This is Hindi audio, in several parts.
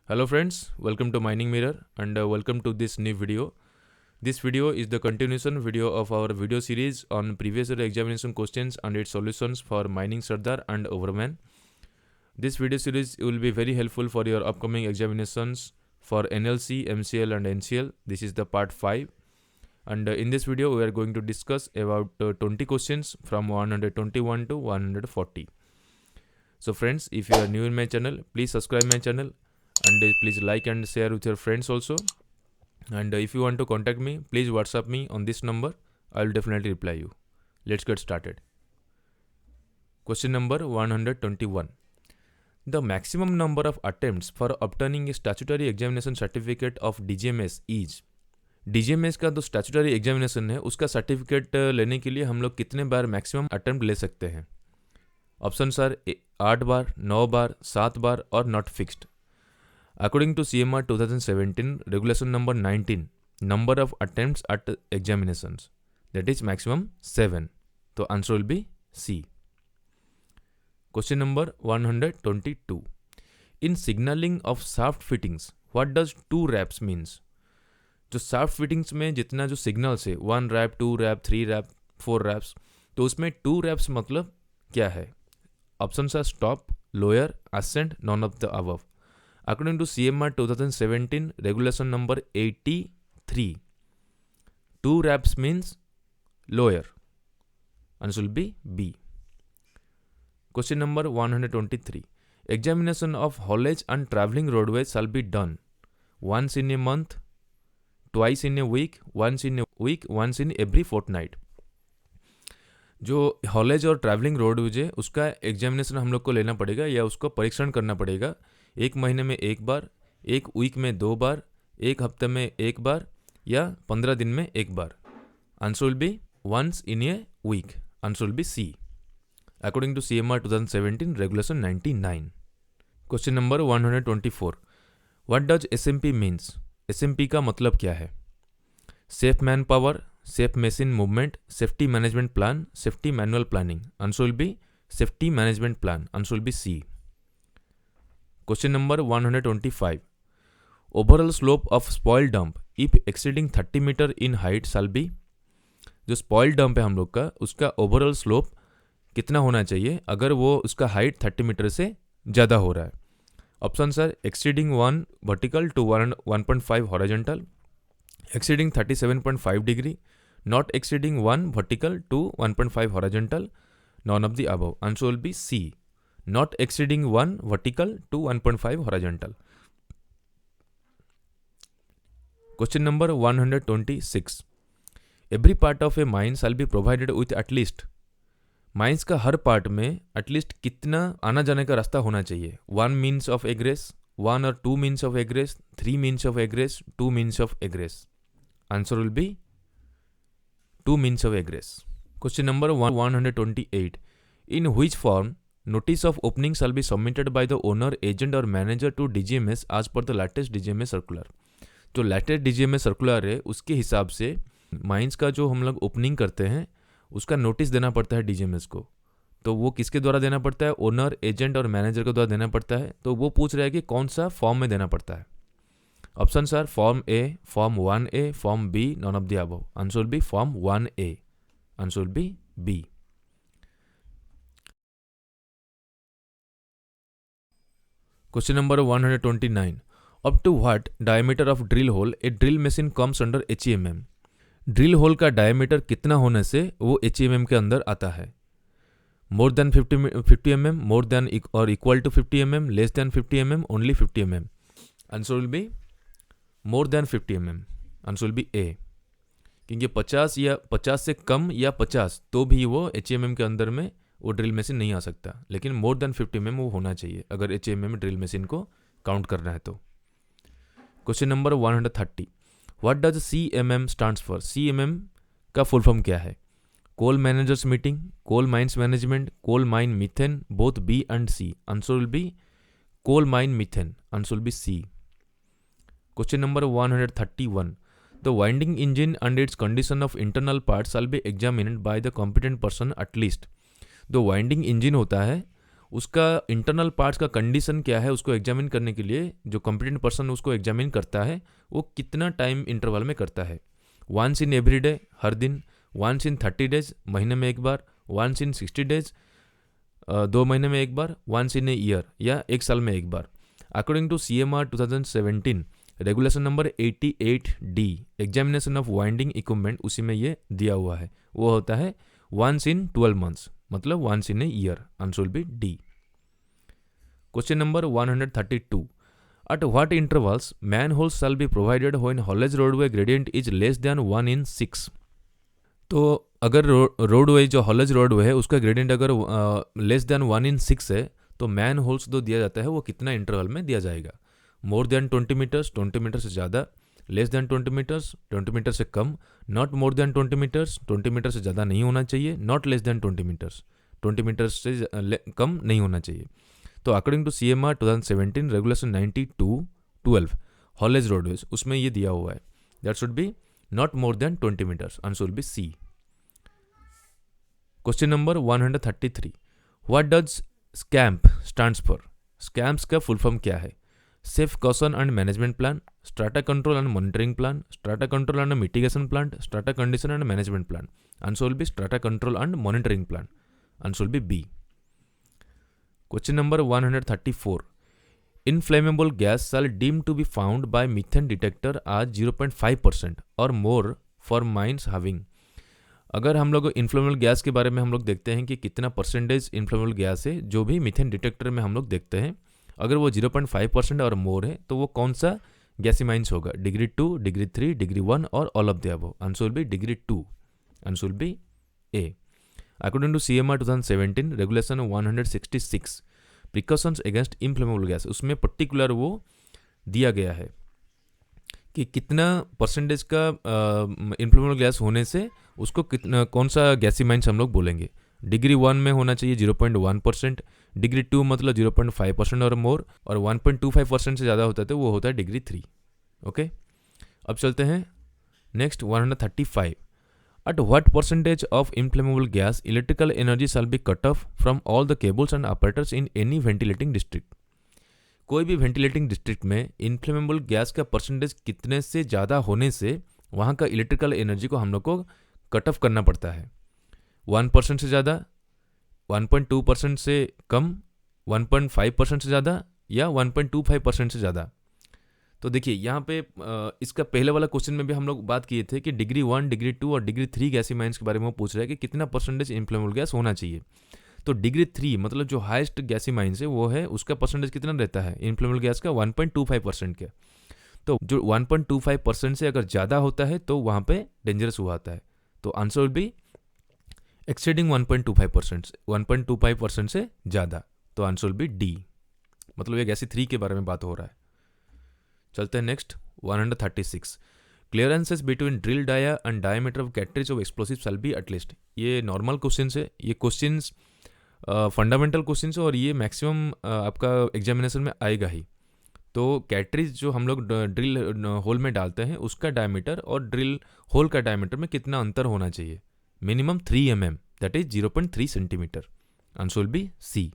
Hello friends, welcome to Mining Mirror and welcome to this new video. This video is the continuation video of our video series on previous year examination questions and its solutions for mining Sardar and Overman. This video series will be very helpful for your upcoming examinations for NLC, MCL and NCL. This is the part 5 and in this video we are going to discuss about 20 questions from 121 to 140. So friends, if you are new in my channel, please subscribe my channel. And please like and share with your friends also. And if you want to contact me, please WhatsApp me on this number. I will definitely reply you. Let's get started. Question number 121. The maximum number of attempts for obtaining a statutory examination certificate of DGMS is. DGMS का जो स्टैट्यूटरी एग्जामिनेशन है उसका सर्टिफिकेट लेने के लिए हम लोग कितने बार मैक्सिमम अटेम्प्ट ले सकते हैं? ऑप्शन सर 8 बार, 9 बार, 7 बार और not fixed. According to CMR 2017, regulation number 19, number of attempts at examinations, that is maximum 7. So answer will be C. Question number 122. In signaling of shaft fittings, what does 2 wraps means? जो shaft fittings में जितना जो signals है 1 wrap, 2 wrap, 3 wrap, 4 wraps, तो उसमें 2 wraps मतलब क्या है? Options are stop, lower, ascent, none of the above. According to CMR 2017, regulation number 83, 2 wraps means lower. Answer will be B. Question number 123. Examination of haulage and travelling roadways shall be done once in a month, twice in a week, once in a week, once in every fortnight. जो हॉलेज और ट्रैवलिंग रोडवेज है उसका एग्जामिनेशन हम लोग को लेना पड़ेगा या उसको परीक्षण करना पड़ेगा 1 महीने में 1 बार, 1 वीक में 2 बार, 1 हफ्ते में 1 बार या 15 दिन में 1 बार. Answer will be once in a week. Answer will be C. According to CMR 2017 regulation 99. Question number 124. What does SMP means? SMP का मतलब क्या है? Safe man power, safe machine movement, safety management plan, safety manual planning. Answer will be safety management plan. Answer will be C. Question number 125. Overall slope of spoil dump if exceeding 30 meter in height shall be. जो स्पॉइल डंप है हम लोग का उसका ओवरऑल स्लोप कितना होना चाहिए अगर वो उसका हाइट 30 मीटर से ज़्यादा हो रहा है? Option sir exceeding 1 vertical to 1.5 horizontal, exceeding 37.5 degree, not exceeding 1 vertical to 1.5 horizontal, none of the above. Answer will be C. Not exceeding 1 vertical to 1.5 horizontal. Question number 126. Every part of a mine shall be provided with at least. Mines का हर पार्ट में एटलीस्ट कितना आना जाने का रास्ता होना चाहिए? 1 मीन्स ऑफ एग्रेस, 1 और 2 means of एग्रेस, 3 means of एग्रेस, 2 means of एग्रेस. Answer will B 2 means of एग्रेस. Question number 128. In which form notice of opening shall be submitted by the owner, agent or manager to DGMS as per the latest DGMS circular. जो लेटेस्ट DGMS सर्कुलर है उसके हिसाब से माइंस का जो हम लोग ओपनिंग करते हैं उसका नोटिस देना पड़ता है DGMS को. तो वो किसके द्वारा देना पड़ता है? ओनर, एजेंट और मैनेजर के द्वारा देना पड़ता है. तो वो पूछ रहा है कि कौन सा फॉर्म में देना पड़ता है. Option sir form A, form 1A, form B, non of the above. Answer will B form 1A. Answer will B B. Question number 129. Up to what diameter of drill hole a drill machine comes under HEMM? Drill hole का डायमीटर कितना होने से वो HEMM के अंदर आता है? More than 50 mm, more than और equal to 50 mm, less than 50 mm, only 50 mm. Answer will be more than 50 mm. Answer will be A. क्योंकि 50 से कम या 50 तो भी वो HEMM के अंदर में वो ड्रिल मशीन नहीं आ सकता, लेकिन मोर देन 50 mm वो होना चाहिए अगर HEMM में ड्रिल मशीन को काउंट करना है तो. Question number 130. What does CMM stands for? CMM का फुल फॉर्म क्या है? Coal managers meeting, coal mines management, coal mine methane, both B and C. Answer will be coal mine methane. Answer will be C. Question number 131. The winding engine and its condition of internal parts shall be examined by the competent person at least. जो वाइंडिंग इंजन होता है उसका इंटरनल पार्ट्स का कंडीशन क्या है उसको एग्जामिन करने के लिए जो कॉम्पिटेंट पर्सन उसको एग्जामिन करता है वो कितना टाइम इंटरवल में करता है। वंस इन एवरी डे, हर दिन, वंस इन 30 डेज, महीने में एक बार, वंस इन 60 डेज, 2 महीने में एक बार, वंस इन ए ईयर या एक साल में एक बार। According to CMR 2017 regulation number 88D examination of winding equipment, उसी में ये दिया हुआ है, वो होता है वंस इन 12 मंथ्स, मतलब once in a year. Answer will be D. Question number 132, at what intervals manholes shall be provided when haulage roadway gradient is less than 1 in 6? तो अगर रोडवे जो हॉलेज रोडवे है उसका ग्रेडियंट अगर लेस देन 1 in 6 है तो मैन होल्स जो दिया जाता है वो कितना इंटरवल में दिया जाएगा। मोर देन 20 मीटर्स, 20 मीटर से ज़्यादा, लेस देन 20 मीटर्स, 20 मीटर से कम, not more than 20 metres, 20 metre से ज़्यादा नहीं होना चाहिए, not less than 20 metres, 20 metre से कम नहीं होना चाहिए। तो according to CMR 2017 regulation 92/12 haulage roadways, उसमें ये दिया हुआ है that should be not more than 20 metres. Answer will be C. Question number 133, what does SCAMP stands for? SCAMPs का फुल फॉर्म क्या है? Safe caution and management plan, strata control and monitoring plan, strata control and mitigation plan, strata condition and management plan. Answer will be strata control and monitoring plan. Answer will be B. Question number 134, inflammable gas shall deemed to be found by methane detector as 0.5% और more for mines having। अगर हम लोग इन्फ्लेमेबल गैस के बारे में हम लोग देखते हैं कि कितना परसेंटेज इन्फ्लेमेबल गैस है जो भी मीथेन डिटेक्टर में हम लोग देखते हैं, अगर वो 0.5% और मोर है तो वो कौन सा गैसी माइंस होगा? डिग्री 2, डिग्री 3, डिग्री 1 और all of the above. Answer will be degree 2। Answer will be A. According to CMR 2017 regulation 166 precautions against inflammable gas, उसमें पर्टिकुलर वो दिया गया है कि कितना परसेंटेज का इन्फ्लेमेबल गैस होने से उसको कितना कौन सा गैसी माइंस हम लोग बोलेंगे। डिग्री 1 में होना चाहिए 0.1%, डिग्री 2 मतलब 0.5% और मोर, और 1.25% से ज़्यादा होता है तो वो होता है डिग्री 3। ओके, अब चलते हैं next 135, at what percentage of inflammable gas electrical energy shall be cut off from all the cables and apparatus in any ventilating district? कोई भी वेंटिलेटिंग डिस्ट्रिक्ट में इन्फ्लेमेबल गैस का परसेंटेज कितने से ज़्यादा होने से वहाँ का इलेक्ट्रिकल एनर्जी को हम लोग को कट ऑफ करना पड़ता है। 1% से ज़्यादा, 1.2% से कम, 1.5% से ज़्यादा या 1.25% से ज़्यादा। तो देखिए यहाँ पे इसका पहले वाला क्वेश्चन में भी हम लोग बात किए थे कि डिग्री 1, डिग्री 2 और डिग्री 3 गैसी माइंस के बारे में वो पूछ रहा है कि कितना परसेंटेज इन्फ्लेमेबल गैस होना चाहिए। तो डिग्री 3 मतलब जो हाईएस्ट गैसी माइंस है वो है, उसका परसेंटेज कितना रहता है इन्फ्लेमेबल गैस का? 1.25% का। तो जो 1.25% से अगर ज़्यादा होता है तो वहाँ पे डेंजरस हुआ आता है। तो आंसर विल बी एक्सीडिंग 1.25%, 1.25% से ज़्यादा। तो आंसर विल बी डी, मतलब ये गैसी 3 के बारे में बात हो रहा है। चलते हैं next 136, clearances between drill dia and diameter of cartridge of explosive shall be at least. ये नॉर्मल क्वेश्चन है, ये क्वेश्चंस फंडामेंटल क्वेश्चन है और ये मैक्सिमम आपका एग्जामिनेशन में आएगा ही। तो कैटरेज जो हम लोग ड्रिल होल में डालते हैं उसका डायमीटर और ड्रिल होल का डायमीटर में कितना अंतर होना चाहिए? Minimum 3 mm, that is 0.3 centimetre. Answer will be C.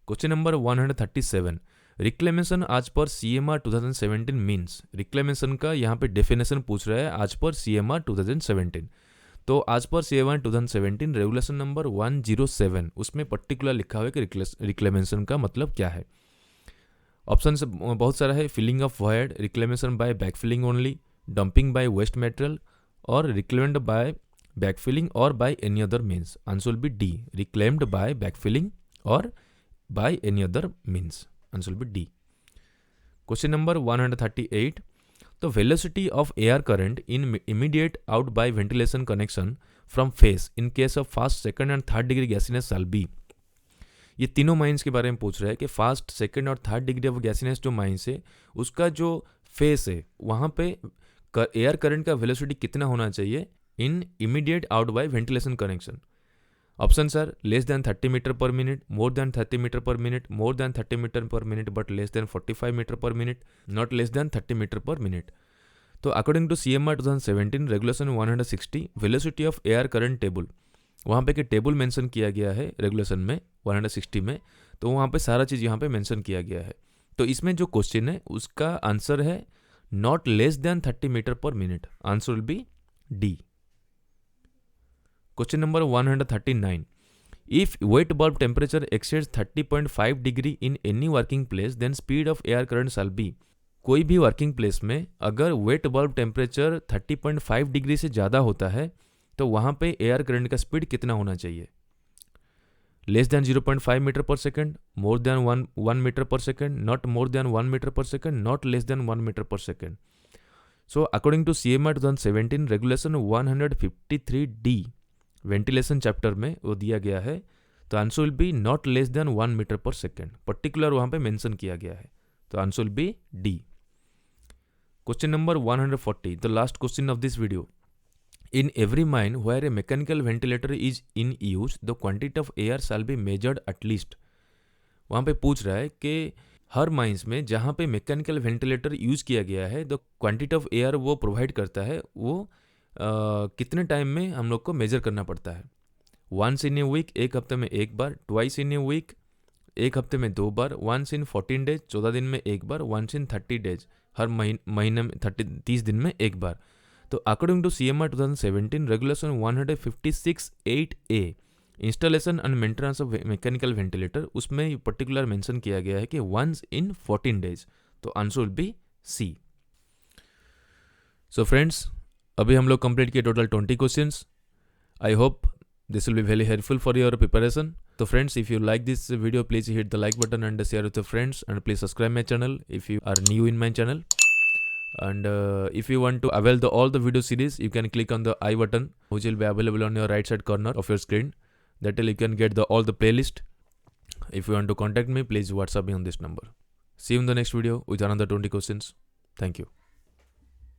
Question number 137, reclamation आज पर CMR 2017 मीन्स। रिक्लेमेशन का यहाँ पे डेफिनेशन पूछ रहा है आज पर CMR 2017। तो आज पर CMR 2017 रेगुलेशन नंबर 107 उसमें पर्टिकुलर लिखा हुआ है कि रिक्लेमेशन का मतलब क्या है। ऑप्शन बहुत सारा है, filling of void, reclamation by backfilling only, dumping by waste material और रिक्लेम्ड बाय बैकफिलिंग और by any other means. Answer will be D, reclaimed by backfilling और by any other means. Answer will be D. Question number 138, the velocity of air current in immediate out by ventilation connection from face in case of fast second and third degree gasiness shall be। ये तीनों माइंस के बारे में पूछ रहा है कि फास्ट सेकंड और थर्ड डिग्री ऑफ गैसीनेस जो माइंस है उसका जो फेस है वहाँ पे एयर करंट का वेलोसिटी कितना होना चाहिए in immediate out by ventilation connection. Option sir, less than 30 metre पर मिनट, मोर देन 30 मीटर पर मिनट, मोर देन 30 मीटर पर minute but less than 45 metre पर minute, not less than 30 metre पर मिनट। तो according to CMR 2017 regulation 160 velocity of air current table, वहाँ पे एक टेबल मेंशन किया गया है रेगुलेशन में 160 में, तो वहाँ पे सारा चीज़ यहाँ पे मेंशन किया गया है। तो इसमें जो क्वेश्चन है उसका आंसर है नॉट लेस देन 30 मीटर पर minute. Answer will be D. Question number 139, if wet bulb temperature exceeds 30.5 degree in any working place then speed of air current shall be. कोई भी वर्किंग प्लेस में अगर वेट बल्ब टेम्परेचर 30.5 डिग्री से ज़्यादा होता है तो वहाँ पे एयर करंट का स्पीड कितना होना चाहिए? Less than 0.5 metre per second, more than 1 metre per second, not more than 1 metre per second, not less than 1 metre per second. So according to CMR 2017 regulation 153D ventilation chapter में वो दिया गया है, तो answer will be not less than 1 metre per second, particular वहाँ पे मेंशन किया गया है, तो answer will be D. Question number 140, the last question of this video, in every mine where a mechanical ventilator is in use the quantity of air shall be measured at least। वहाँ पे पूछ रहा है कि हर माइंस में जहाँ पे मैकेनिकल वेंटिलेटर यूज़ किया गया है द क्वांटिटी ऑफ एयर वो प्रोवाइड करता है वो कितने टाइम में हम लोग को मेजर करना पड़ता है। वंस इन ए वीक, एक हफ्ते में एक बार, ट्वाइस इन ए वीक, एक हफ्ते में 2 बार, वंस इन 14 डेज, 14 दिन में एक बार, वंस इन 30 डेज, हर महीने में 30 दिन में एक बार। तो according to CMR 2017 regulation 156(8)A installation and maintenance of mechanical ventilator, उसमें पर्टिकुलर मेंशन किया गया है कि वंस इन 14 डेज, तो answer will be C. So friends, अभी हम लोग कंप्लीट किए total 20 questions. I hope this will be very helpful for your preparation. तो friends, if you like this video please hit the like button and share with your friends and please subscribe my channel if you are new in my channel. And if you want to avail all the video series, you can click on the I button, which will be available on your right side corner of your screen. That will you can get all the playlist. If you want to contact me, please WhatsApp me on this number. See you in the next video with another 20 questions. Thank you.